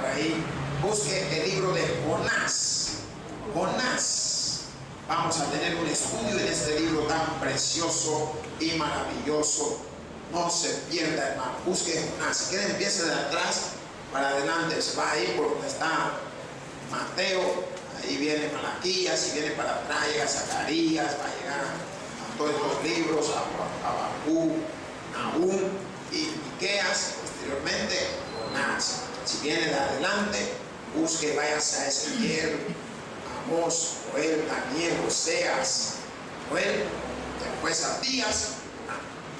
por ahí, busque el libro de Jonás. Jonás. Vamos a tener un estudio en este libro tan precioso y maravilloso. No se pierda, hermano. Busque Jonás. Si quiere, empiece de atrás para adelante. Se va a ir por donde está Mateo. Ahí viene Malaquías. Y viene para atrás, llega Zacarías. Va a llegar a todos estos libros, a Habacuc, Nahum y Miqueas. Posteriormente, Jonás. Si viene de adelante, busque, váyase a Ezequiel, Amós, Joel, Daniel, Oseas, Joel, después Abdías.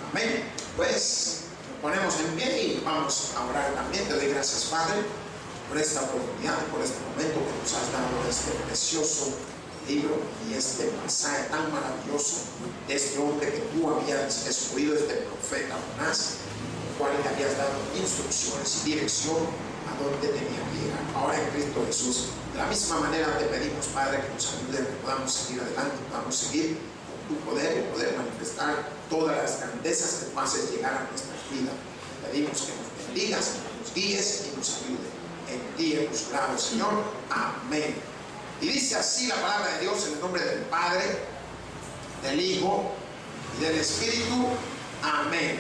Amén. Pues nos ponemos en pie y vamos a orar también. Te doy gracias, Padre, por esta oportunidad, por este momento que nos has dado, este precioso libro y este pasaje tan maravilloso de este hombre que tú habías escogido, este profeta Jonás, el cual le habías dado instrucciones y dirección a dónde tenía que llegar. Ahora en Cristo Jesús, de la misma manera te pedimos, Padre, que nos ayude, que podamos seguir adelante, podamos seguir con tu poder y poder manifestar todas las grandezas que tú haces llegar a nuestra vida. Te pedimos que nos bendigas, que nos guíes y nos ayude. En ti hemos orado, Señor. Amén. Y dice así la palabra de Dios en el nombre del Padre, del Hijo y del Espíritu. Amén.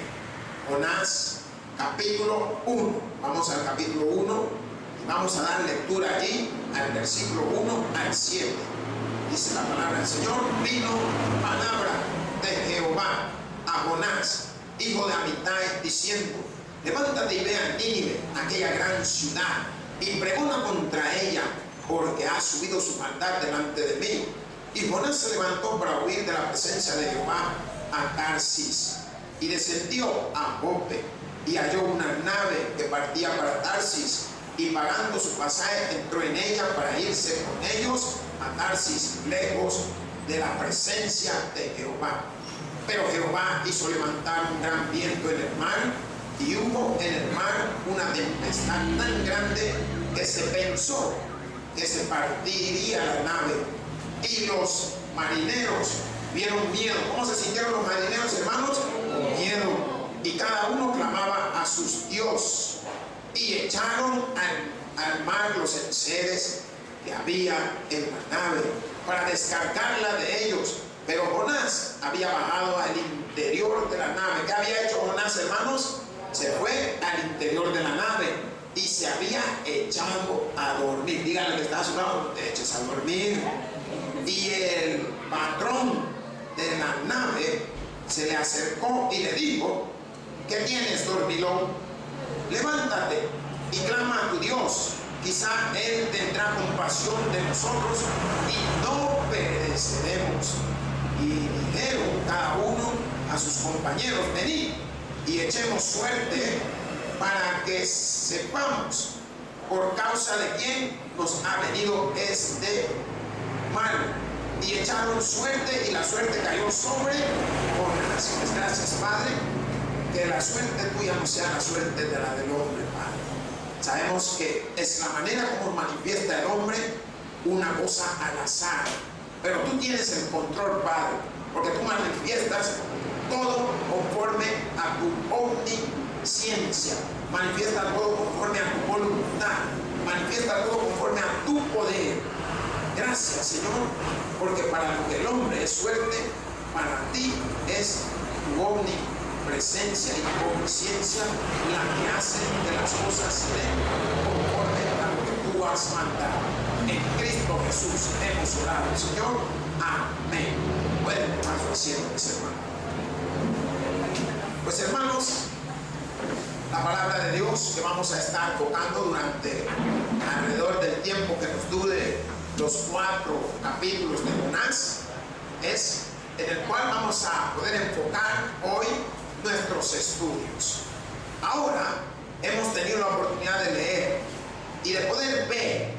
Jonás, capítulo 1. Vamos al capítulo 1 y vamos a dar lectura allí al versículo 1 al 7. Dice la palabra del Señor: vino palabra de Jehová a Jonás, hijo de Amitai, diciendo: levántate y ve a Nínive, aquella gran ciudad, y pregona contra ella, porque ha subido su maldad delante de mí. Y Jonás se levantó para huir de la presencia de Jehová a Tarsis, y descendió a Jope, y halló una nave que partía para Tarsis, y pagando su pasaje entró en ella para irse con ellos a Tarsis, lejos de la presencia de Jehová. Pero Jehová hizo levantar un gran viento en el mar, y hubo en el mar una tempestad tan grande que se pensó que se partiría la nave, y los marineros vieron miedo. ¿Cómo se sintieron los marineros, hermanos? Con miedo. Y cada uno clamaba a sus dios, y echaron al mar los enseres que había en la nave para descargarla de ellos. Pero Jonás había bajado al interior de la nave. ¿Qué había hecho Jonás, hermanos? Se fue al interior de la nave y se había echado a dormir. Díganle que está a su lado: no te eches a dormir. Y el patrón de la nave se le acercó y le dijo: ¿qué tienes, dormilón? Levántate y clama a tu Dios, quizá Él tendrá compasión de nosotros y no pereceremos. Y dijeron cada uno a sus compañeros: venid y echemos suerte para que sepamos por causa de quién nos ha venido este mal. Y echaron suerte, y la suerte cayó sobre Jonás. Pues gracias, Padre, que la suerte tuya no sea la suerte de la del hombre, Padre. Sabemos que es la manera como manifiesta el hombre una cosa al azar, pero tú tienes el control, Padre, porque tú manifiestas todo conforme a tu omnisciencia, manifiesta todo conforme a tu voluntad, manifiesta todo conforme a tu poder. Gracias, Señor, porque para lo que el hombre es suerte, para ti es tu omnipresencia y tu omnisciencia la que hace que las cosas se den conforme a lo que tú has mandado. En Cristo Jesús hemos orado, Señor. Amén. Pueden tomar su asiento, mis hermanos. Pues, hermanos, la palabra de Dios que vamos a estar tocando durante alrededor del tiempo que nos dure los 4 capítulos de Jonás es en el cual vamos a poder enfocar hoy nuestros estudios. Ahora hemos tenido la oportunidad de leer y de poder ver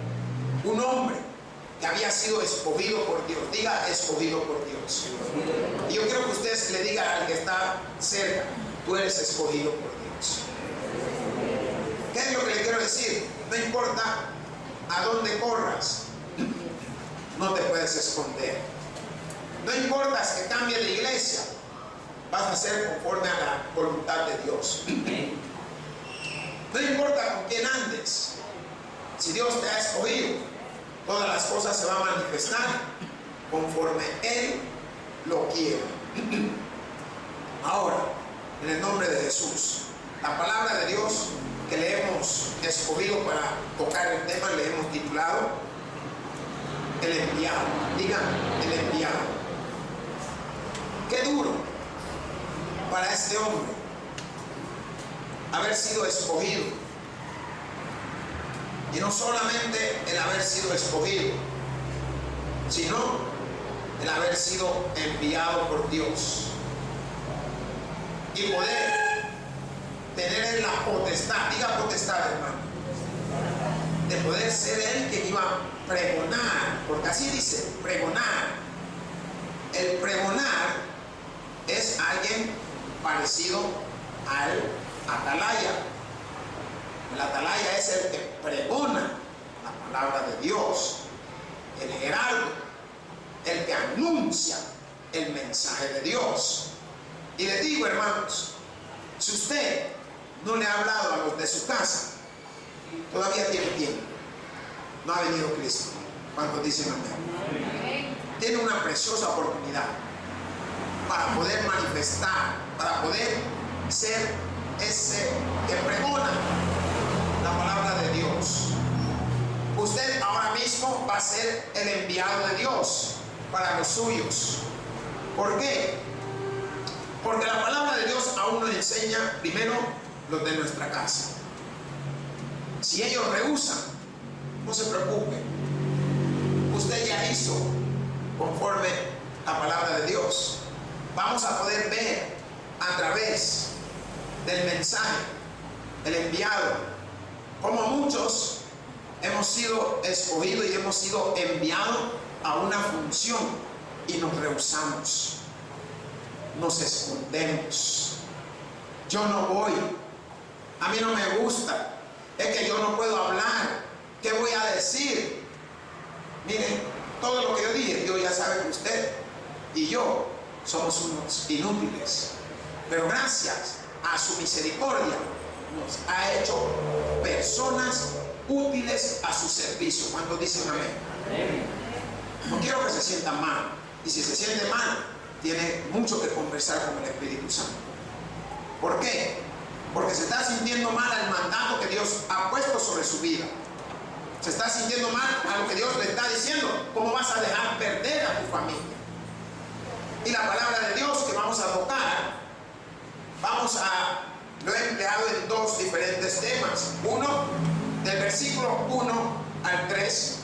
un hombre que había sido escogido por Dios. Diga: escogido por Dios. Y yo quiero que usted le diga al que está cerca: tú eres escogido por Dios. ¿Qué es lo que le quiero decir? No importa a dónde corras, no te puedes esconder. No importa que cambies de iglesia, vas a ser conforme a la voluntad de Dios. No importa con quién andes, Si Dios te ha escogido, todas las cosas se van a manifestar conforme Él lo quiere. Ahora, en el nombre de Jesús, la palabra de Dios que le hemos escogido para tocar el tema, le hemos titulado el enviado. Digan, el enviado. Qué duro para este hombre haber sido escogido. Y no solamente el haber sido escogido, sino el haber sido enviado por Dios. Y poder tener la potestad, diga potestad, hermano, de poder ser él quien iba a pregonar, porque así dice, pregonar. El pregonar es alguien parecido al atalaya. El atalaya es el que pregona la palabra de Dios, el heraldo, el que anuncia el mensaje de Dios. Y les digo, hermanos, si usted no le ha hablado a los de su casa, todavía tiene tiempo. No ha venido Cristo. ¿Cuántos dicen amén? Tiene una preciosa oportunidad para poder manifestar, para poder ser ese que pregona la palabra de Dios. Usted ahora mismo va a ser el enviado de Dios para los suyos. ¿Por qué? Porque la palabra de Dios aún nos enseña primero los de nuestra casa. Si ellos rehusan, no se preocupe. Usted ya hizo conforme la palabra de Dios. Vamos a poder ver a través del mensaje, el enviado, como muchos hemos sido escogidos y hemos sido enviados a una función y nos rehusamos, nos escondemos. Yo no voy, a mí no me gusta, es que yo no puedo hablar, ¿qué voy a decir? Miren, todo lo que yo dije, Dios ya sabe que usted y yo somos unos inútiles, pero gracias a su misericordia nos ha hecho personas útiles a su servicio. ¿Cuántos dicen amén? No quiero que se sientan mal, y si se siente mal, tiene mucho que conversar con el Espíritu Santo. ¿Por qué? Porque se está sintiendo mal al mandato que Dios ha puesto sobre su vida. Se está sintiendo mal a lo que Dios le está diciendo. ¿Cómo vas a dejar perder a tu familia? Y la palabra de Dios que vamos a tocar, lo he empleado en dos diferentes temas. Uno, del versículo 1 al 3,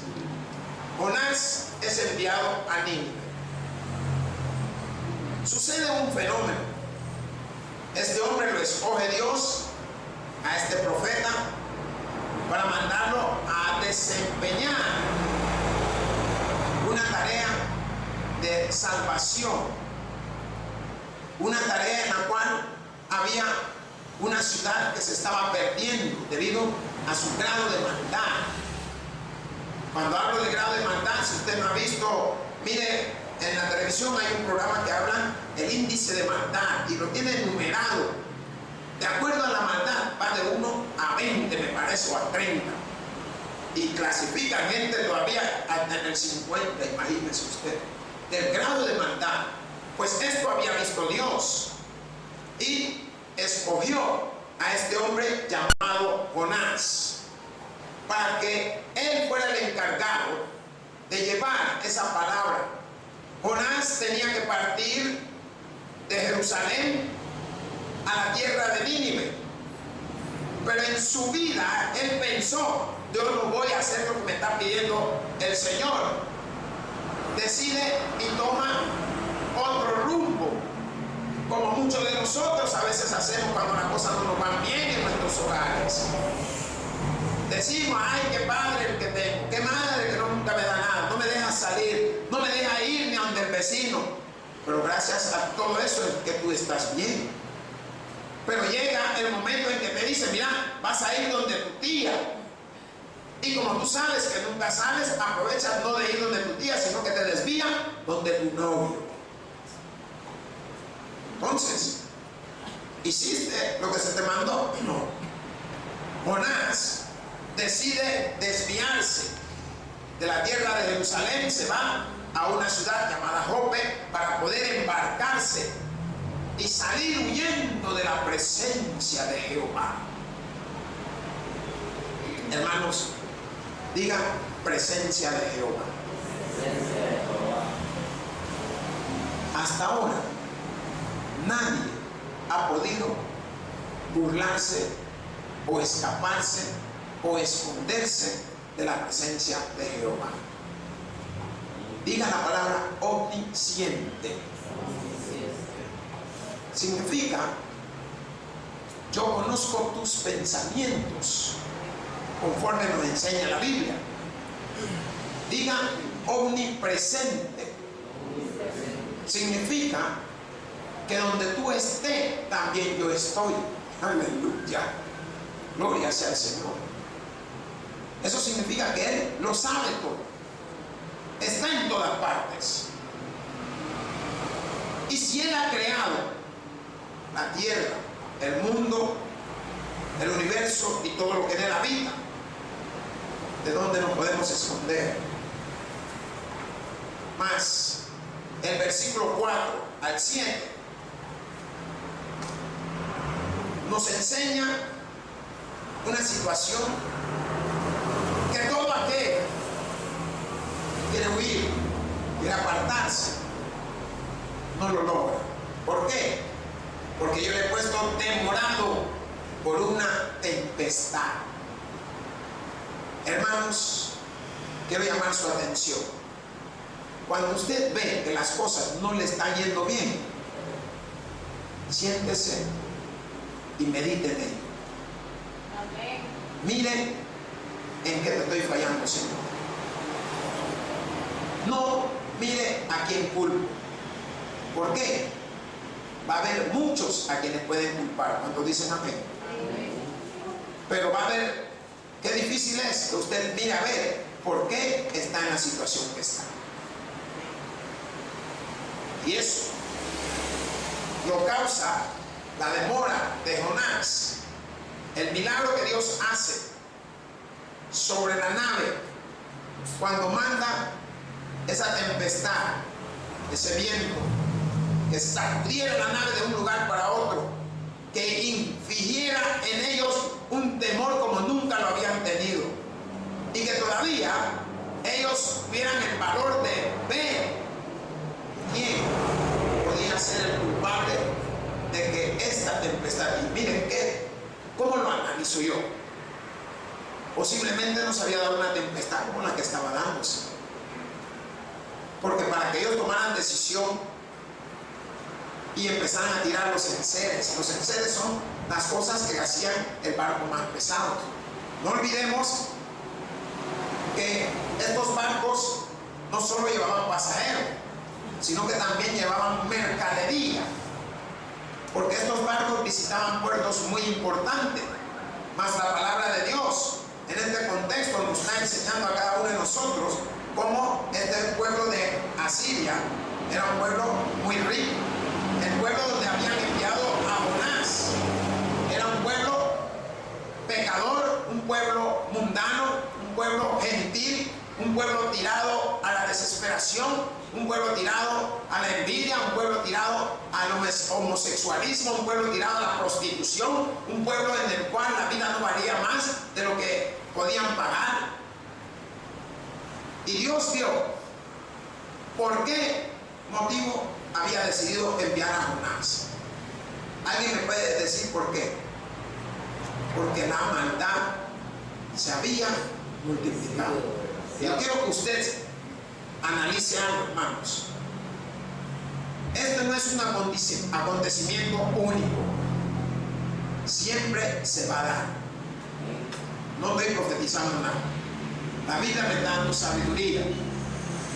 Jonás es enviado a Nínive. Sucede un fenómeno. Este hombre lo escoge Dios, a este profeta, para mandarlo a desempeñar una tarea de salvación, una tarea en la cual había una ciudad que se estaba perdiendo debido a su grado de maldad. Cuando hablo de grado de maldad, si usted no ha visto, mire, en la televisión hay un programa que habla del índice de maldad y lo tiene numerado. De acuerdo a la maldad, va de 1 a 20, me parece, o a 30. Y clasifican gente todavía hasta en el 50, imagínese usted, del grado de maldad. Pues esto había visto Dios y escogió a este hombre llamado Jonás para que él fuera el encargado de llevar esa palabra. Jonás tenía que partir de Jerusalén a la tierra de Nínive, pero en su vida él pensó: yo no voy a hacer lo que me está pidiendo el Señor. Decide y toma otro rumbo, como muchos de nosotros a veces hacemos cuando las cosas no nos van bien en nuestros hogares. Decimos: ay, qué padre el que tengo, qué madre que nunca me da nada, no me deja salir, no me deja ir ni a donde el vecino. Pero gracias a todo eso es que tú estás bien. Pero llega el momento en que te dice: mira, vas a ir donde tu tía. Y como tú sabes que nunca sales, aprovechas no de ir donde tu tía, sino que te desvías donde tu novio. Entonces, ¿hiciste lo que se te mandó? No. Jonás decide desviarse de la tierra de Jerusalén, se va a una ciudad llamada Jope para poder embarcarse y salir huyendo de la presencia de Jehová. Hermanos, diga presencia de Jehová. Hasta ahora nadie ha podido burlarse o escaparse o esconderse de la presencia de Jehová. Diga la palabra omnisciente. Significa, yo conozco tus pensamientos, conforme nos enseña la Biblia. Diga omnipresente. Significa que donde tú estés, también yo estoy. Aleluya. Gloria sea al Señor. Eso significa que Él lo sabe todo. Está en todas partes. Y si Él ha creado la tierra, el mundo, el universo y todo lo que en él habita, ¿de dónde nos podemos esconder? Más el versículo 4 al 7 nos enseña una situación que todo aquel quiere huir, quiere apartarse, no lo logra. ¿Por qué? Porque yo le he puesto temorado por una tempestad. Hermanos, quiero llamar su atención. Cuando usted ve que las cosas no le están yendo bien, siéntese y medite en ello. Miren en qué te estoy fallando, Señor. No mire a quién culpo. ¿Por qué? Va a haber muchos a quienes pueden culpar. Cuando dicen amén. Pero va a haber, qué difícil es que usted mire a ver por qué está en la situación que está. Y eso lo causa la demora de Jonás. El milagro que Dios hace sobre la nave cuando manda esa tempestad, ese viento que sacudiera la nave de un lugar para otro, que infligiera en ellos un temor como nunca lo habían tenido, y que todavía ellos tuvieran el valor de ver quién podía ser el culpable de que esta tempestad. Y miren cómo lo analizo yo. Posiblemente no se había dado una tempestad como la que estaba dándose, porque para que ellos tomaran decisión y empezaran a tirar los enseres son las cosas que hacían el barco más pesado. No olvidemos que estos barcos no solo llevaban pasajeros, sino que también llevaban mercadería, porque estos barcos visitaban puertos muy importantes. Mas la palabra de Dios en este contexto nos está enseñando a cada uno de nosotros cómo este pueblo de Asiria era un pueblo muy rico. El pueblo donde habían enviado a Jonás era un pueblo pecador, un pueblo mundano, un pueblo gentil, un pueblo tirado a la desesperación, un pueblo tirado a la envidia, un pueblo tirado al homosexualismo, un pueblo tirado a la prostitución, un pueblo en el cual la vida no valía más de lo que podían pagar. Y Dios vio por qué motivo había decidido enviar a Jonás. ¿Alguien me puede decir por qué? Porque la maldad se había multiplicado. Yo quiero que usted analice algo, hermanos. Esto no es un acontecimiento único. Siempre se va a dar. No estoy profetizando nada. La Biblia me está dando sabiduría.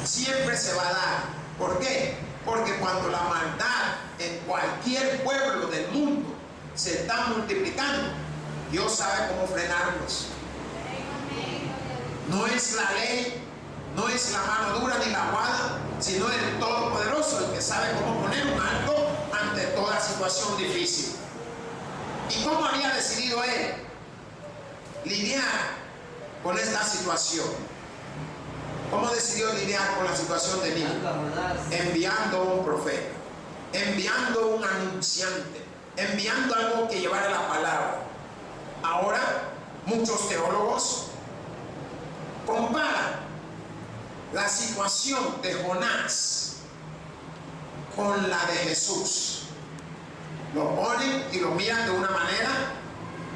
Siempre se va a dar. ¿Por qué? Porque cuando la maldad en cualquier pueblo del mundo se está multiplicando, Dios sabe cómo frenarlos. No es la ley, no es la mano dura ni la aguada, sino el Todopoderoso, el que sabe cómo poner un alto ante toda situación difícil. ¿Y cómo había decidido él lidiar con esta situación? ¿Cómo decidió lidiar con la situación de Nínive? Enviando un profeta, enviando un anunciante, enviando algo que llevara la palabra. Ahora, muchos teólogos comparan la situación de Jonás con la de Jesús. Lo ponen y lo miran de una manera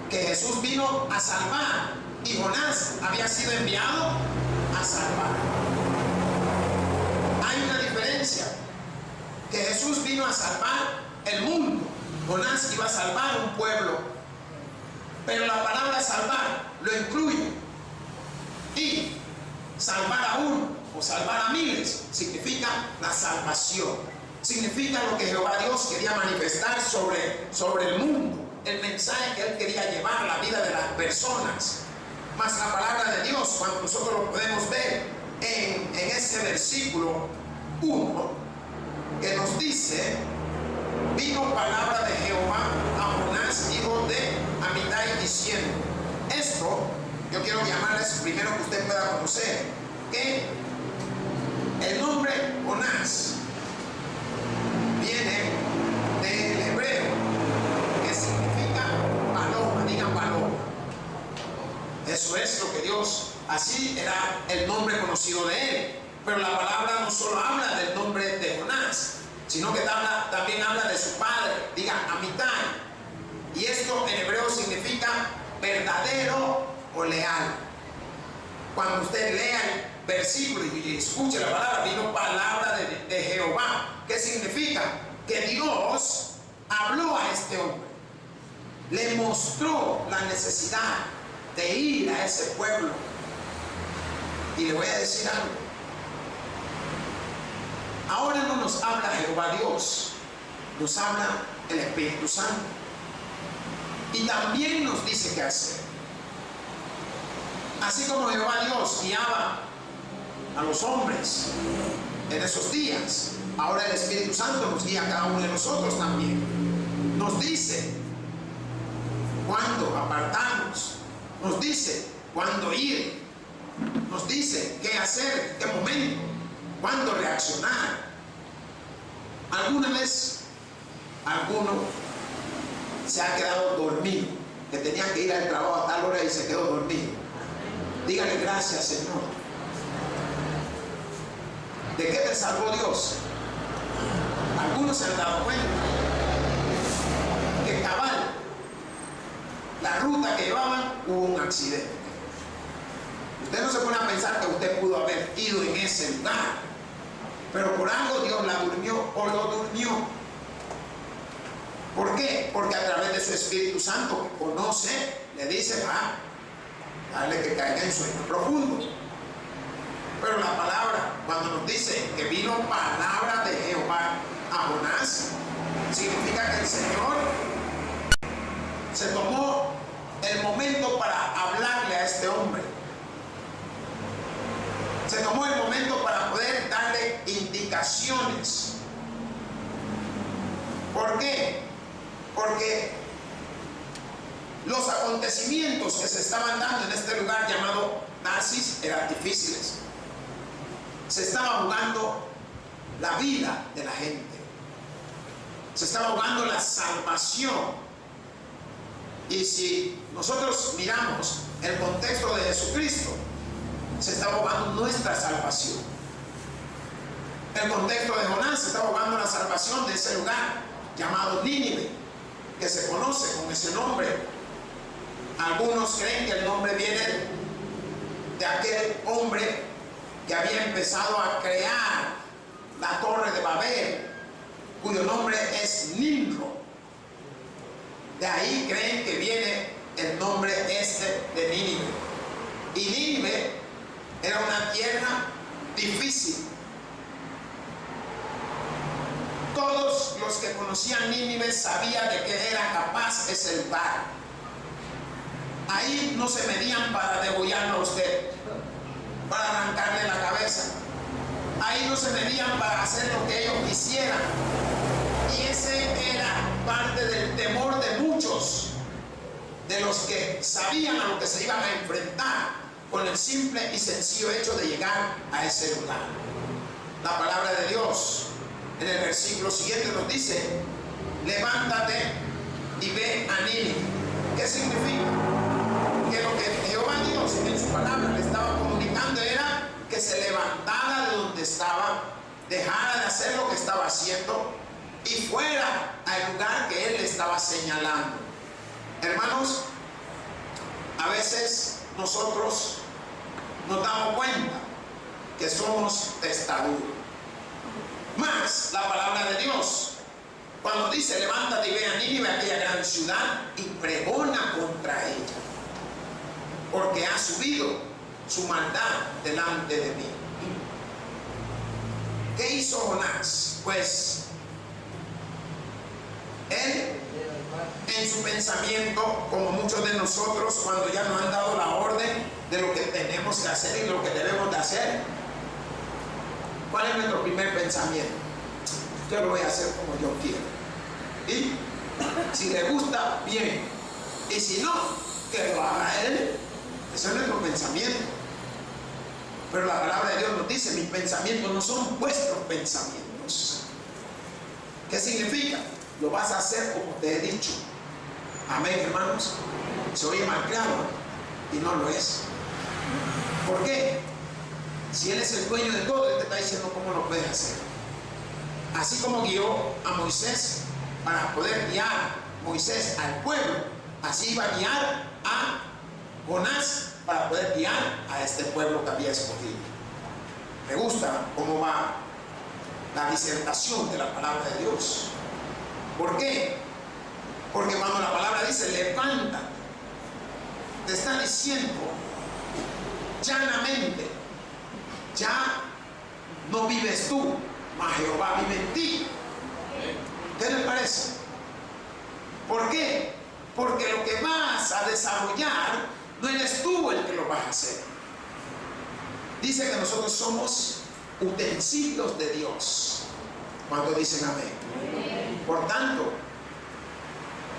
que Jesús vino a salvar y Jonás había sido enviado a salvar. Hay una diferencia, que Jesús vino a salvar el mundo, Jonás iba a salvar un pueblo, pero la palabra salvar lo incluye, y salvar a uno o salvar a miles significa la salvación, significa lo que Jehová Dios quería manifestar sobre el mundo, el mensaje que Él quería llevar a la vida de las personas. Más la palabra de Dios, cuando nosotros lo podemos ver en ese versículo 1, que nos dice: vino palabra de Jehová a Jonás, hijo de Amitai, diciendo. Esto yo quiero llamarles primero que usted pueda conocer que el nombre Jonás viene del hebreo, que significa paloma. Digan paloma. Eso es lo que Dios, así era el nombre conocido de él. Pero la palabra no solo habla del nombre de Jonás, sino que también habla de su padre. Diga Amitai. Y esto en hebreo significa verdadero o leal. Cuando usted lea el versículo y escuche la palabra, vino palabra de Jehová. ¿Qué significa? Que Dios habló a este hombre, le mostró la necesidad de ir a ese pueblo. Y le voy a decir algo: ahora no nos habla Jehová Dios, nos habla el Espíritu Santo, y también nos dice qué hacer. Así como Jehová Dios guiaba a los hombres en esos días, ahora el Espíritu Santo nos guía a cada uno de nosotros también. Nos dice cuándo apartarnos, nos dice cuándo ir, nos dice qué hacer, qué momento, cuándo reaccionar. ¿Alguna vez alguno se ha quedado dormido, que tenía que ir al trabajo a tal hora y se quedó dormido? Dígale gracias, Señor. ¿De qué te salvó Dios? Algunos se han dado cuenta que cabal la ruta que llevaban hubo un accidente. Usted no se pone a pensar que usted pudo haber ido en ese lugar, pero por algo Dios la durmió o lo durmió. ¿Por qué? Porque a través de su Espíritu Santo, que conoce, le dice: dale que caiga en sueño profundo. Pero la palabra, cuando nos dice que vino palabra de Jehová a Jonás, significa que el Señor se tomó el momento para hablarle a este hombre. Se tomó el momento para poder darle indicaciones. ¿Por qué? Porque los acontecimientos que se estaban dando en este lugar llamado Tarsis eran difíciles. Se estaba jugando la vida de la gente, se estaba jugando la salvación. Y si nosotros miramos el contexto de Jesucristo, se estaba jugando nuestra salvación. El contexto de Jonás, se estaba jugando la salvación de ese lugar llamado Nínive, que se conoce con ese nombre. Algunos creen que el nombre viene de aquel hombre que había empezado a crear la torre de Babel, cuyo nombre es Nimrod. De ahí creen que viene el nombre de Nínive. Y Nínive era una tierra difícil. Todos los que conocían Nínive sabían de qué era capaz ese lugar. Ahí no se medían para degollarlo a usted, para arrancarle la cabeza. Ahí no se medían para hacer lo que ellos quisieran. Y ese era parte del temor de muchos, de los que sabían a lo que se iban a enfrentar. con el simple y sencillo hecho de llegar a ese lugar. La palabra de Dios en el versículo siguiente nos dice: levántate y ve a Nínive. ¿Qué significa? Que lo que Jehová Dios en su palabra le estaba comunicando era que se levantara de donde estaba, dejara de hacer lo que estaba haciendo y fuera al lugar que él le estaba señalando. Hermanos, a veces nosotros nos damos cuenta que somos testarudos. Más la palabra de Dios, cuando dice: levántate y ve a Nínive, aquella gran ciudad, y pregona contra ella, porque ha subido su maldad delante de mí. ¿Qué hizo Jonás? Pues él, en su pensamiento, como muchos de nosotros, cuando ya nos han dado la orden de lo que tenemos que hacer y lo que debemos de hacer, ¿cuál es nuestro primer pensamiento? Yo lo voy a hacer como yo quiero. Y si le gusta, bien. Y si no, que lo haga él. Ese es nuestro pensamiento. Pero la palabra de Dios nos dice: mis pensamientos no son vuestros pensamientos. ¿Qué significa? Lo vas a hacer como te he dicho. Amén, hermanos. Se oye mal claro y no lo es. ¿Por qué? Si Él es el dueño de todo, Él te está diciendo cómo lo puedes hacer. Así como guió a Moisés para poder guiar a Moisés al pueblo, así iba a guiar a Jonás para poder guiar a este pueblo que había escogido. Me gusta cómo va la disertación de la palabra de Dios. ¿Por qué? Porque cuando la palabra dice levántate, te está diciendo llanamente: ya no vives tú, mas Jehová vive en ti. ¿Qué les parece? ¿Por qué? Porque lo que vas a desarrollar no eres tú el que lo vas a hacer. Dice que nosotros somos utensilios de Dios. ¿Cuántos dicen amén? Por tanto,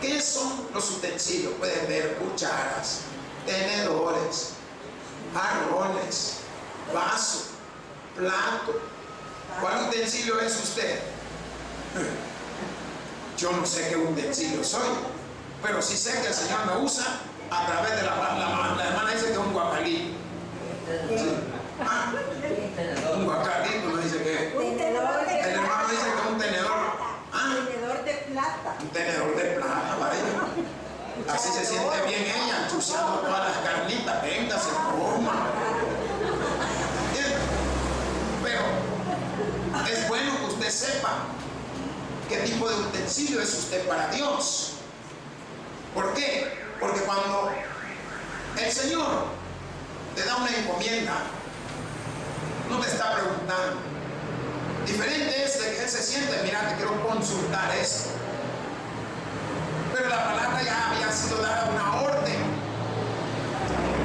¿qué son los utensilios? Pueden ver cucharas, tenedores, jarrones, vaso, plato. ¿Cuál utensilio es usted? Yo no sé qué utensilio soy, pero sí sé que el Señor me usa a través de la hermana dice que es un guacalito. ¿Sí? Ah, un guacalito no dice que es. El hermano dice que es un tenedor. ¿Ah? Tenedor de plata. Un tenedor de plata, vaya. Así se siente bien ella, ensuciando todas las carnitas. Venga, se coma. Bien. Pero es bueno que usted sepa qué tipo de utensilio es usted para Dios. ¿Por qué? Porque cuando el Señor te da una encomienda, no te está preguntando. Diferente es de que Él se siente: mira, te quiero consultar esto. Pero la palabra ya había sido dada una orden,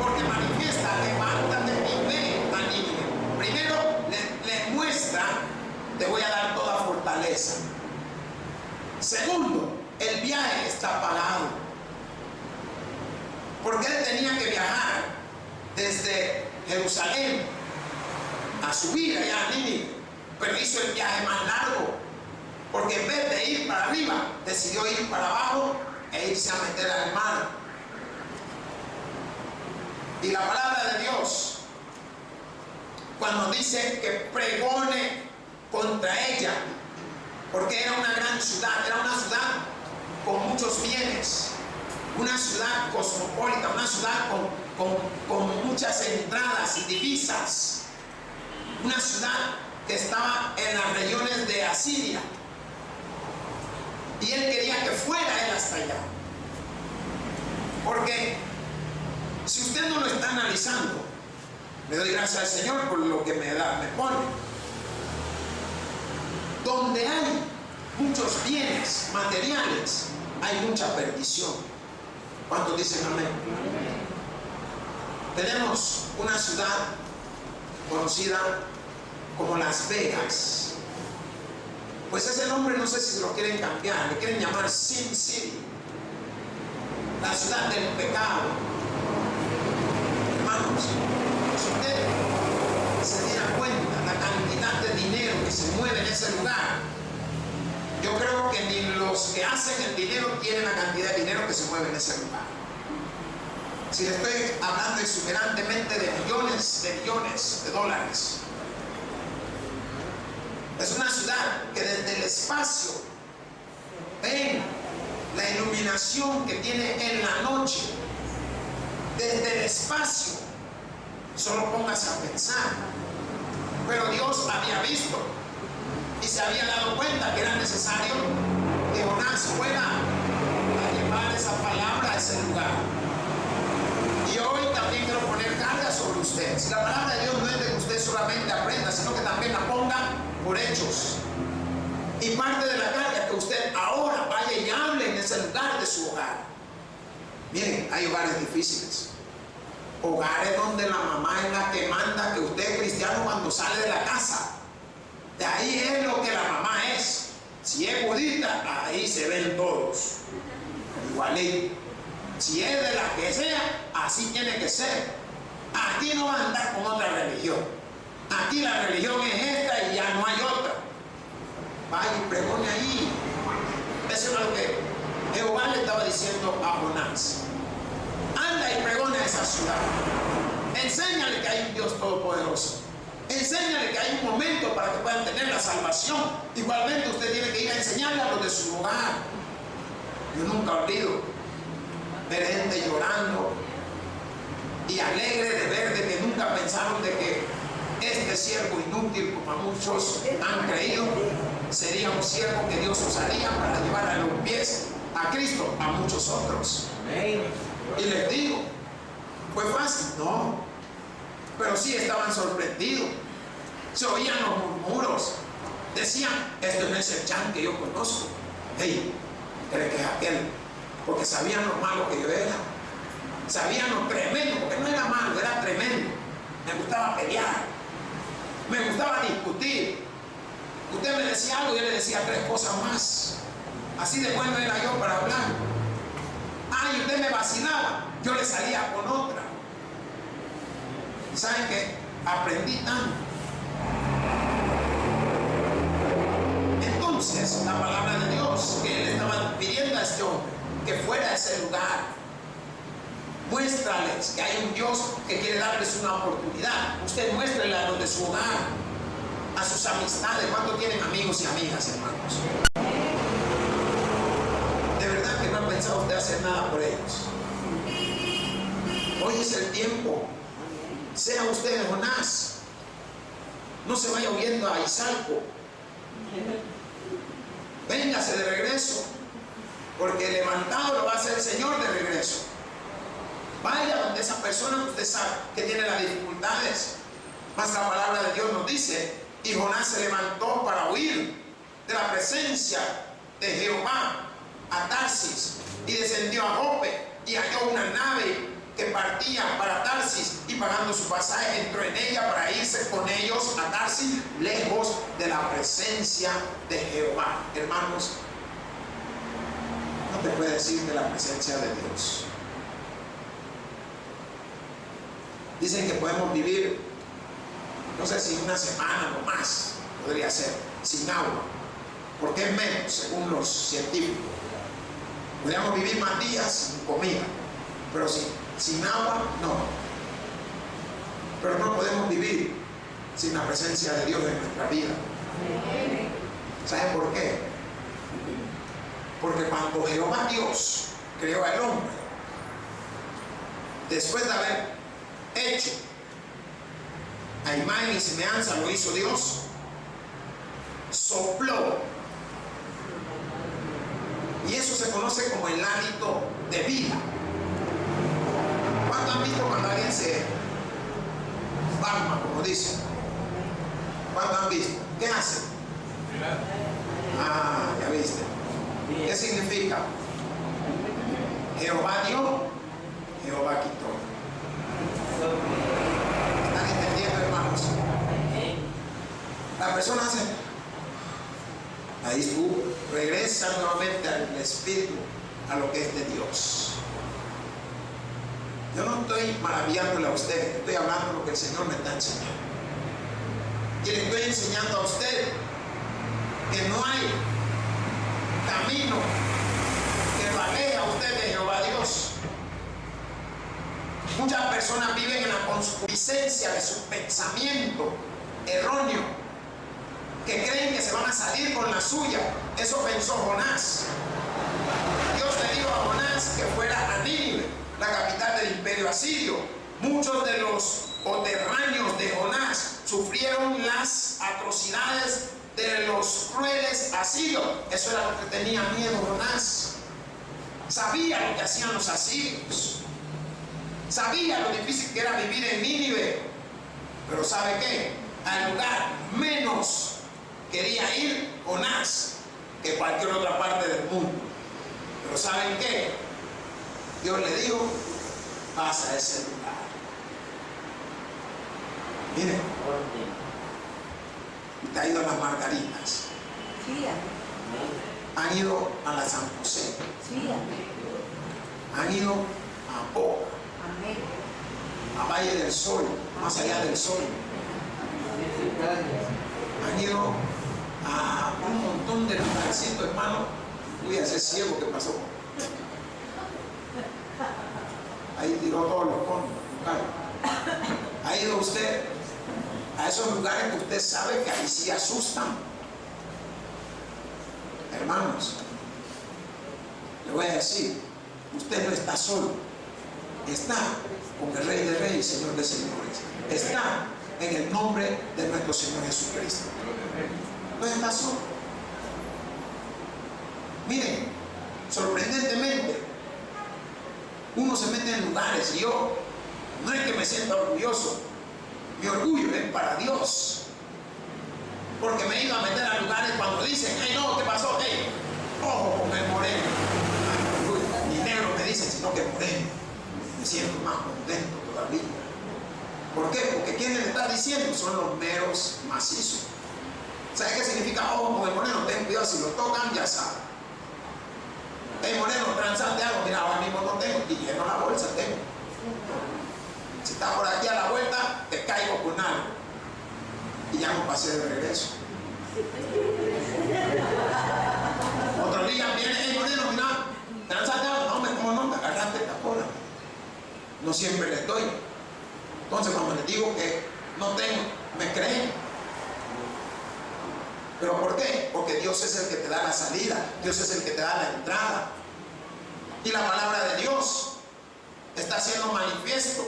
porque manifiesta: levántate y ve a Nínive. Primero le muestra: te voy a dar toda fortaleza. Segundo, el viaje está pagado, porque él tenía que viajar desde Jerusalén a subir allá a Nínive, pero hizo el viaje más largo, porque en vez de ir para arriba, decidió ir para abajo e irse a meter al mar. Y la palabra de Dios, cuando dice que pregone contra ella, porque era una gran ciudad, era una ciudad con muchos bienes, una ciudad cosmopolita, una ciudad con muchas entradas y divisas, una ciudad que estaba en las regiones de Asiria, y él quería que fuera él hasta allá, porque si usted no lo está analizando, le doy gracias al Señor por lo que me pone. Donde hay muchos bienes materiales, hay mucha perdición. ¿Cuántos dicen amén? Tenemos una ciudad conocida como Las Vegas. Pues ese nombre no sé si se lo quieren cambiar, le quieren llamar Sin City, la ciudad del pecado. Hermano, hermanos. Si usted se diera cuenta la cantidad de dinero que se mueve en ese lugar, yo creo que ni los que hacen el dinero tienen la cantidad de dinero que se mueve en ese lugar. Si le estoy hablando exuberantemente de millones de dólares. Es una ciudad que desde el espacio ven la iluminación que tiene en la noche. Desde el espacio, solo póngase a pensar. Pero Dios había visto y se había dado cuenta que era necesario que Jonás fuera a llevar esa palabra a ese lugar. Y hoy también quiero poner carga sobre usted. Si la palabra de Dios no es de que usted solamente aprenda, sino que también la ponga por hechos. Y parte de la carga es que usted ahora vaya y hable en ese lugar de su hogar. Miren, hay hogares difíciles. Hogares donde la mamá es la que manda, que usted es cristiano cuando sale de la casa. De ahí es lo que la mamá es. Si es budista, ahí se ven todos. Igualito. Si es de la que sea, así tiene que ser. Aquí no va a andar con otra religión. Aquí la religión es esta y ya no hay otra. Vaya y pregone ahí. Eso es lo que Jehová le estaba diciendo a Jonás. Anda y pregona esa ciudad. Enséñale que hay un Dios todopoderoso. Enséñale que hay un momento para que puedan tener la salvación. Igualmente usted tiene que ir a enseñarle a los de su hogar. Yo nunca olvido ver gente llorando y alegre de ver de que nunca pensaron de que este siervo inútil, como muchos han creído, sería un siervo que Dios usaría para llevar a los pies a Cristo a muchos otros. Y les digo, ¿fue fácil? No. Pero sí estaban sorprendidos. Se oían los murmuros. Decían, esto no es el Chan que yo conozco. Hey, ¿cree que es aquel? Porque sabían lo malo que yo era. Sabían lo tremendo, porque no era malo, era tremendo. Me gustaba pelear. Me gustaba discutir. Usted me decía algo y yo le decía 3 cosas más. Así de bueno era yo para hablar. Y usted me vacilaba, yo le salía con otra. ¿Y saben qué? Aprendí tanto. Entonces, la palabra de Dios que él estaba pidiendo a este hombre, que fuera a ese lugar, muéstrales que hay un Dios que quiere darles una oportunidad. Usted muéstrele a los de su hogar, a sus amistades. ¿Cuánto tienen amigos y amigas, hermanos? De verdad que no ha pensado usted hacer nada por ellos. Hoy es el tiempo. Sea usted Jonás. No se vaya huyendo a Izalco. Véngase de regreso, porque levantado lo va a hacer el Señor de regreso. Vaya donde esa persona que usted sabe que tiene las dificultades. Mas la palabra de Dios nos dice, y Jonás se levantó para huir de la presencia de Jehová a Tarsis, y descendió a Jope, y halló una nave que partía para Tarsis, y pagando su pasaje entró en ella para irse con ellos a Tarsis, lejos de la presencia de Jehová. Hermanos, no te puedes ir de la presencia de Dios. Dicen que podemos vivir, no sé si una semana o más, podría ser, sin agua, porque es menos, según los científicos. Podríamos vivir más días sin comida, pero sin agua, no. Pero no podemos vivir sin la presencia de Dios en nuestra vida. ¿Saben por qué? Porque cuando Jehová Dios creó al hombre, después de haber hecho a imagen y semejanza, lo hizo Dios, sopló. Y eso se conoce como el hálito de vida. ¿Cuándo han visto cuando alguien se palma, como dicen? ¿Cuándo han visto? ¿Qué hace? Ya viste. ¿Qué significa? Jehová dio, Jehová quitó. ¿Están entendiendo, hermanos? La persona hace, ahí tú regresa nuevamente al Espíritu, a lo que es de Dios. Yo no estoy maravillándole a usted, estoy hablando de lo que el Señor me está enseñando. Y le estoy enseñando a usted que no hay camino que lo aleje a usted de Jehová Dios. Muchas personas viven en la concupiscencia de su pensamiento erróneo, que creen que se van a salir con la suya. Eso pensó Jonás. Dios le dijo a Jonás que fuera a Nínive, la capital del imperio asirio. Muchos de los coterráneos de Jonás sufrieron las atrocidades de los crueles asirios. Eso era lo que tenía miedo Jonás. Sabía lo que hacían los asirios. Sabía lo difícil que era vivir en Nínive. Pero ¿sabe qué? Al lugar menos quería ir Jonás que cualquier otra parte del mundo. Pero ¿saben qué? Dios le dijo, vas a ese lugar. Miren, usted ha ido a las Margaritas. Sí, Han ido a la San José. sí, Han ido a Boca, amén. a Valle del Sol, más allá del Sol. Han ido a un montón de lugarcitos, hermano. Uy, ese ciego que pasó. Ahí tiró todos los fondos. Ha ido usted a esos lugares que usted sabe que ahí sí asustan. Hermanos, le voy a decir, usted no está solo. Está con el Rey de Reyes, Señor de Señores. Está en el nombre de nuestro Señor Jesucristo. No está solo. Miren, sorprendentemente, uno se mete en lugares y yo no es que me sienta orgulloso. Mi orgullo es para Dios. Porque me he ido a meter a lugares cuando dicen, hey, no, ¿qué pasó? Hey, ojo con el moreno. Ni negro me dicen, sino que moreno. Me siento más contento todavía. ¿Por qué? Porque quien le está diciendo son los meros macizos. ¿Sabe qué significa ojo con el moreno? Ten cuidado, si lo tocan, ya saben. Hey, moreno, transante algo. Mira, ahora mismo no tengo. Y lleno la bolsa, tengo. Si está por aquí a la vuelta, te caigo con algo. Y ya no pasé de regreso. Otro día viene, hey, moreno, mira, transante algo. No, ¿cómo no? Me agarraste la cola. No siempre les doy. Entonces, cuando les digo que no tengo, me creen. ¿Pero por qué? Porque Dios es el que te da la salida, Dios es el que te da la entrada. Y la palabra de Dios está siendo manifiesto.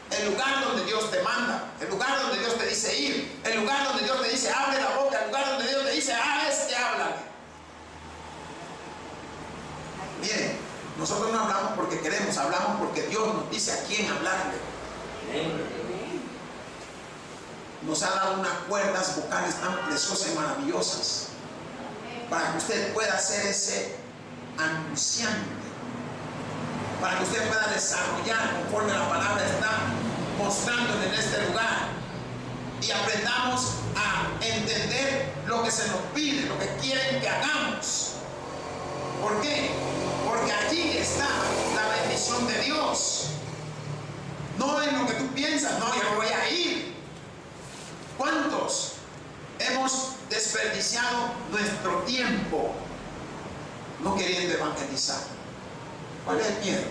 El lugar donde Dios te manda, el lugar donde Dios te dice ir, el lugar donde Dios te dice abre la boca, el lugar donde Dios te dice háblale. Miren, nosotros no hablamos porque queremos, hablamos porque Dios nos dice a quién hablarle. Nos ha dado unas cuerdas vocales tan preciosas y maravillosas para que usted pueda ser ese anunciante, para que usted pueda desarrollar conforme la palabra está mostrándole en este lugar y aprendamos a entender lo que se nos pide, lo que quieren que hagamos. ¿Por qué? Porque allí está la bendición de Dios. No en lo que tú piensas, no, yo voy a ir. ¿Cuántos hemos desperdiciado nuestro tiempo no queriendo evangelizar? ¿Cuál es el miedo?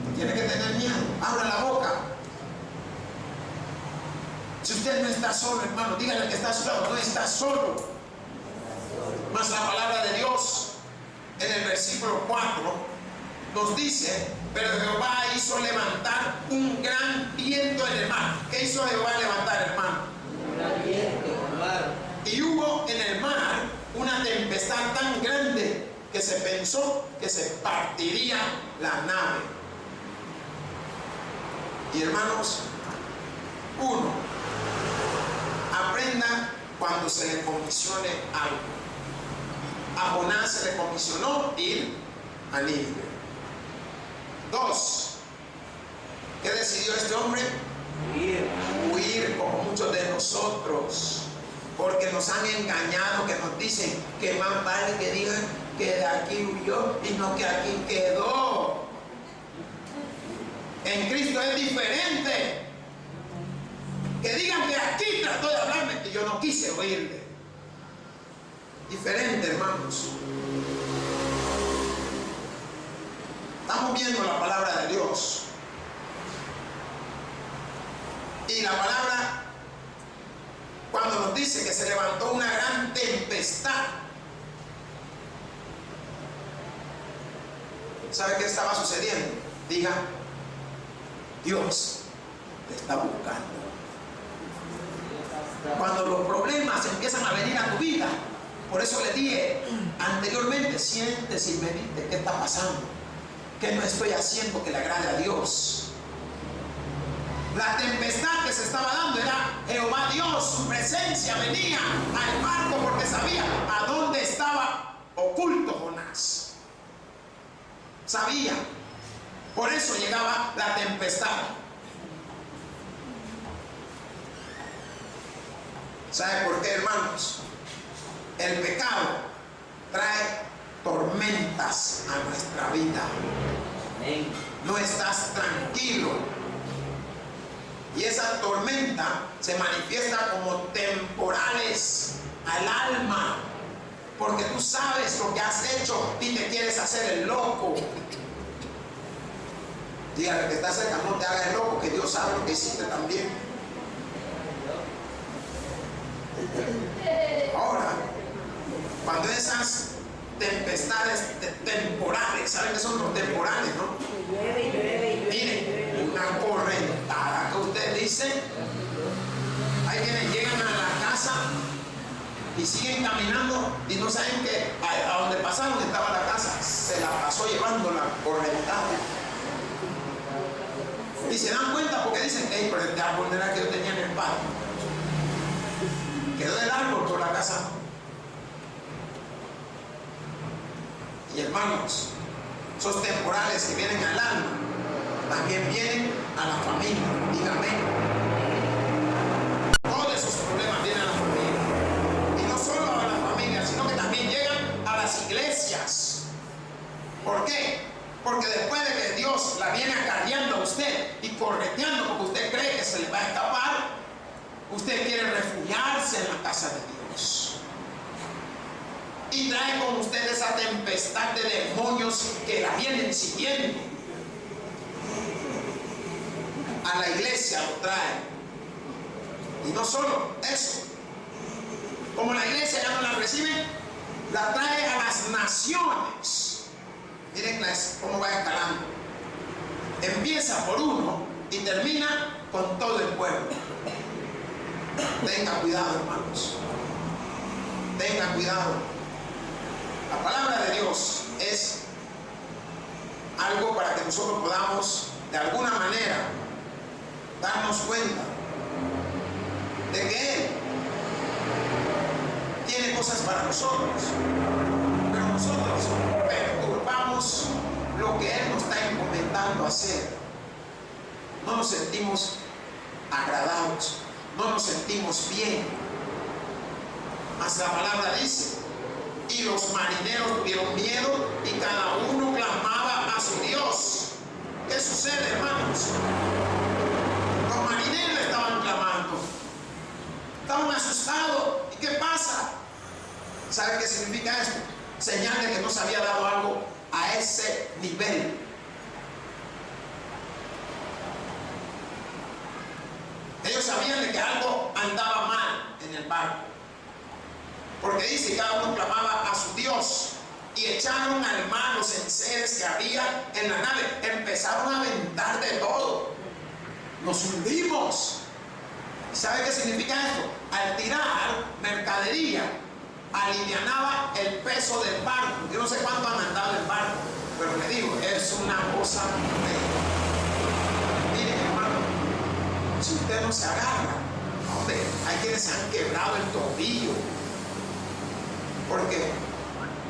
No tiene que tener miedo. Abra la boca. Si usted no está solo, hermano, dígale al que está a su lado, no está solo. Mas la palabra de Dios en el versículo 4 nos dice, pero Jehová hizo levantar un gran viento en el mar. ¿Qué hizo Jehová levantar, hermano? Un gran viento en el mar. Y hubo en el mar una tempestad tan grande que se pensó que se partiría la nave. Y hermanos, uno, aprenda cuando se le comisione algo. A Jonás se le comisionó ir a Nínive. 2. ¿Qué decidió este hombre? Huir como muchos de nosotros. Porque nos han engañado, que nos dicen que más vale que digan que de aquí huyó y no que aquí quedó. En Cristo es diferente. Que digan que aquí trató de hablarme y yo no quise oírle. Diferente, hermanos. Estamos viendo la palabra de Dios. Y la palabra, cuando nos dice que se levantó una gran tempestad, ¿sabe qué estaba sucediendo? Diga, Dios te está buscando. Cuando los problemas empiezan a venir a tu vida, por eso le dije anteriormente, siéntese y medite qué está pasando, qué no estoy haciendo que le agrade a Dios. La tempestad que se estaba dando era Jehová Dios, su presencia venía al barco porque sabía a dónde estaba oculto Jonás. Sabía. Por eso llegaba la tempestad. ¿Sabe por qué, hermanos? El pecado trae tormentas a nuestra vida. No estás tranquilo. Y esa tormenta se manifiesta como temporales al alma. Porque tú sabes lo que has hecho y te quieres hacer el loco. Dígale que está cerca, no te hagas el loco, que Dios sabe lo que hiciste también. Ahora, cuando esas tempestades temporales, ¿saben qué son los temporales, no? Miren, una correntada que usted dice, hay quienes llegan a la casa y siguen caminando y no saben que a donde pasaron estaba la casa, se la pasó llevando la correntada. Y se dan cuenta porque dicen, hey, pero este árbol no era que yo tenía en el patio. Quedó el árbol por la casa. Y hermanos, esos temporales que vienen al alma, también vienen a la familia. Dígame. Todos esos problemas vienen a la familia. Y no solo a la familia, sino que también llegan a las iglesias. ¿Por qué? Porque después de que Dios la viene acarreando a usted y correteando porque usted cree que se le va a escapar, usted quiere refugiarse en la casa de Dios. Y trae con usted esa tempestad de demonios que la vienen siguiendo. A la iglesia lo trae. Y no solo eso. Como la iglesia ya no la recibe, la trae a las naciones. Miren cómo va escalando. Empieza por uno y termina con todo el pueblo. Tenga cuidado, hermanos. Tenga cuidado. La palabra de Dios es algo para que nosotros podamos de alguna manera darnos cuenta de que Él tiene cosas para nosotros, pero nosotros perturbamos lo que Él nos está encomendando hacer. No nos sentimos agradados, no nos sentimos bien. Mas la palabra dice, y los marineros tuvieron miedo y cada uno clamaba a su Dios. ¿Qué sucede, hermanos? Los marineros estaban clamando, estaban asustados. ¿Y qué pasa? ¿Sabe qué significa esto? Señal de que no se había dado algo a ese nivel. Ellos sabían de que algo andaba mal en el barco. Porque dice, cada uno clamaba a su Dios. Y echaron al mar los enseres que había en la nave. Empezaron a aventar de todo. Nos hundimos. ¿Sabe qué significa esto? Al tirar mercadería, alivianaba el peso del barco. Yo no sé cuánto han andado el barco, pero le digo, es una cosa miren, hermano, si usted no se agarra, hombre, hay quienes se han quebrado el tobillo. Porque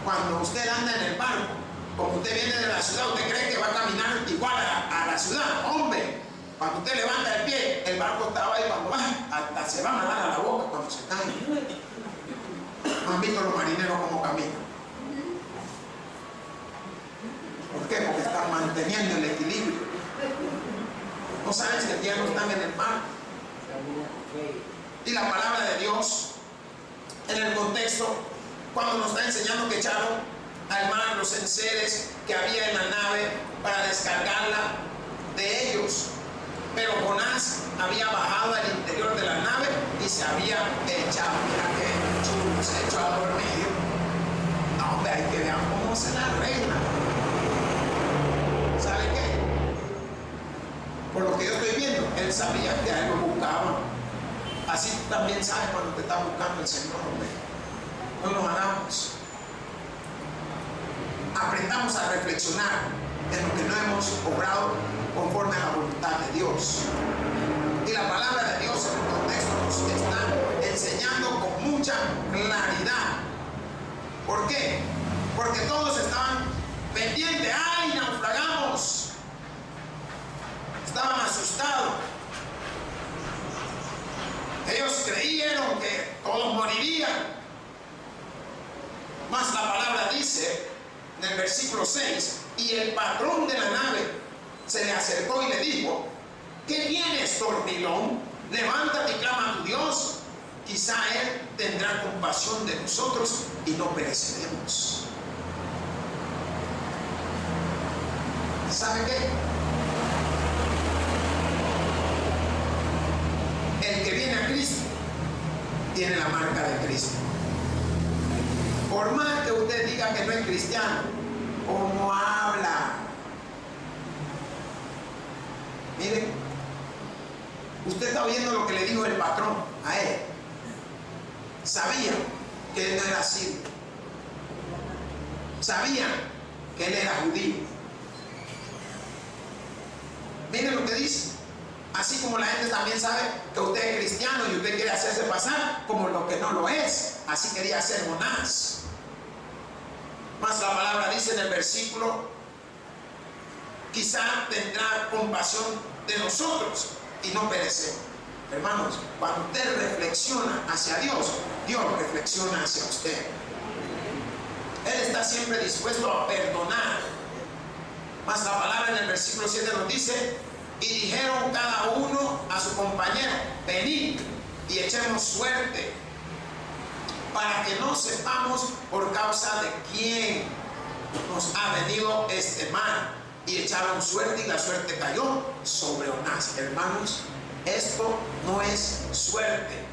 cuando usted anda en el barco, como usted viene de la ciudad, usted cree que va a caminar igual a la ciudad. Hombre, cuando usted levanta el pie, el barco estaba ahí, cuando va, hasta se va a mandar a la boca cuando se cae. ¿No han visto los marineros cómo caminan? ¿Por qué? Porque están manteniendo el equilibrio. No sabes que ya no están en el mar. Y la palabra de Dios, en el contexto, cuando nos está enseñando que echaron al mar los enseres que había en la nave para descargarla de ellos. Pero Jonás había bajado al interior de la nave y se había echado. Mira que chulo, se echó a dormir. No, hombre, hay que ver cómo se la arregla. ¿Sabe qué? Por lo que yo estoy viendo, él sabía que a él lo buscaban. Así tú también sabes cuando te está buscando el Señor, hombre. No nos hagamos. Aprendamos a reflexionar en lo que no hemos obrado conforme a la voluntad de Dios. Y la palabra de Dios en el contexto nos está enseñando con mucha claridad. ¿Por qué? Porque todos estaban pendientes. ¡Ay, naufragamos! Estaban asustados. Ellos creyeron que todos morirían. Mas la palabra dice en el versículo 6, y el patrón de la nave se le acercó y le dijo: ¿qué tienes, dormilón? Levántate y clama a tu Dios. Quizá Él tendrá compasión de nosotros y no pereceremos. ¿Sabe qué? El que viene a Cristo tiene la marca de Cristo. Por más que usted diga que no es cristiano, ¿cómo habla? Mire, usted está oyendo lo que le dijo el patrón a él. Sabía que él no era sirio. Sabía que él era judío. Mire lo que dice. Así como la gente también sabe que usted es cristiano y usted quiere hacerse pasar como lo que no lo es. Así quería hacer Jonás. Mas la palabra dice en el versículo: quizá tendrá compasión de nosotros y no perecemos. Hermanos, cuando usted reflexiona hacia Dios, Dios reflexiona hacia usted. Él está siempre dispuesto a perdonar. Mas la palabra en el versículo 7 nos dice: y dijeron cada uno a su compañero: venid y echemos suerte, para que no sepamos por causa de quién nos ha venido este mal. Y echaron suerte y la suerte cayó sobre Jonás. Hermanos, esto no es suerte.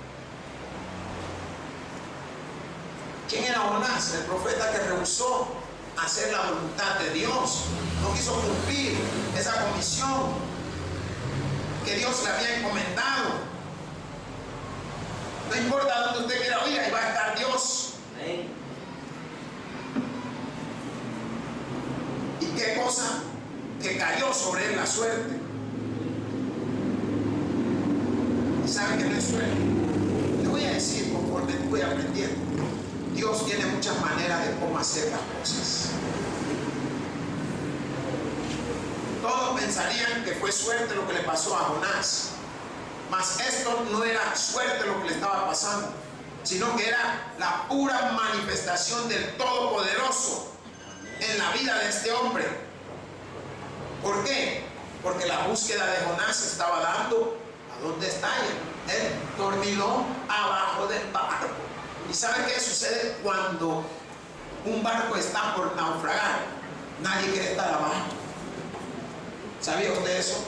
¿Quién era Jonás? El profeta que rehusó hacer la voluntad de Dios. No quiso cumplir esa comisión que Dios le había encomendado. No importa dónde usted quiera ir, ahí va a estar Dios. Amén. ¿Y qué cosa? Que cayó sobre él la suerte. ¿Y sabe que no es suerte? Le voy a decir conforme voy aprendiendo. Dios tiene muchas maneras de cómo hacer las cosas. Todos pensarían que fue suerte lo que le pasó a Jonás. Mas esto no era suerte lo que le estaba pasando, sino que era la pura manifestación del Todopoderoso en la vida de este hombre. ¿Por qué? Porque la búsqueda de Jonás se estaba dando ¿a dónde está él? Él dormiló abajo del barco. ¿Y sabe qué sucede cuando un barco está por naufragar? Nadie quiere estar abajo. ¿Sabía usted eso?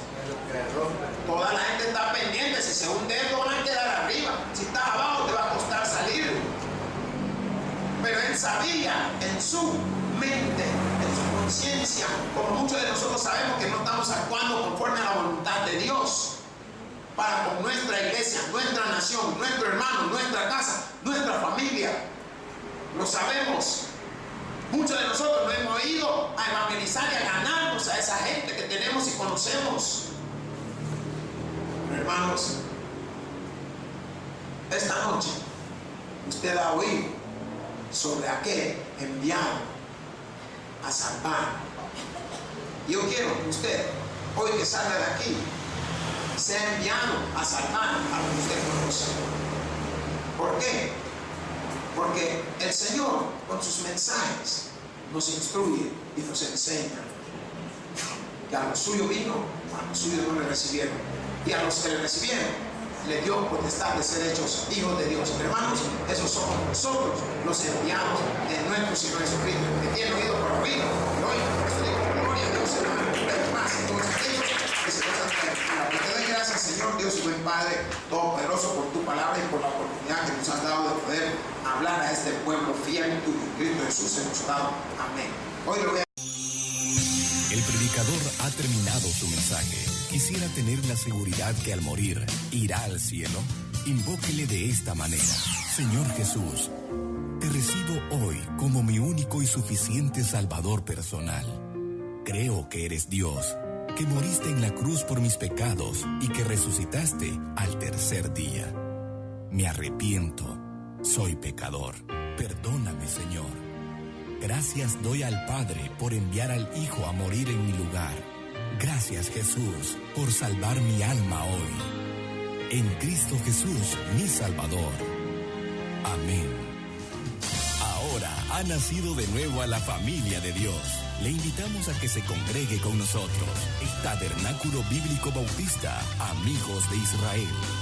Toda la gente está pendiente. Si se hunde, todos van a quedar arriba. Si estás abajo, te va a costar salir. Pero él sabía en su mente, en su conciencia, como muchos de nosotros sabemos que no estamos actuando conforme a la voluntad de Dios para con nuestra iglesia, nuestra nación, nuestro hermano, nuestra casa, nuestra familia. Lo sabemos. Muchos de nosotros no hemos ido a evangelizar y a ganarnos a esa gente que tenemos y conocemos. Pero hermanos, esta noche usted ha oído sobre aquel enviado a salvar. Yo quiero que usted, hoy que salga de aquí, sea enviado a salvar a lo que usted conoce. ¿Por qué? Porque el Señor con sus mensajes nos instruye y nos enseña que a lo suyo vino a los suyos no le recibieron. Y a los que le recibieron, le dio potestad de ser hechos hijos de Dios. Hermanos, esos somos nosotros, los enviados de nuestro Señor Jesucristo, que tienen oído por oído. Y hoy, por eso digo, gloria a Dios, hermano, pero más y todos aquellos que se gozan de la palabra. Te doy gracias, Señor Dios y buen Padre, todopoderoso, por tu palabra y por la oportunidad que nos has dado de poder hablar a este pueblo fiel tuyo. En Cristo Jesús hemos dado. Amén. Hoy lo voy a... El predicador ha terminado su mensaje. Quisiera tener la seguridad que al morir irá al cielo. Invóquele de esta manera: Señor Jesús, te recibo hoy como mi único y suficiente Salvador personal. Creo que eres Dios, que moriste en la cruz por mis pecados y que resucitaste al tercer día. Me arrepiento, soy pecador. Perdóname, Señor. Gracias doy al Padre por enviar al Hijo a morir en mi lugar. Gracias, Jesús, por salvar mi alma hoy. En Cristo Jesús, mi Salvador. Amén. Ahora ha nacido de nuevo a la familia de Dios. Le invitamos a que se congregue con nosotros. El Tabernáculo Bíblico Bautista, Amigos de Israel.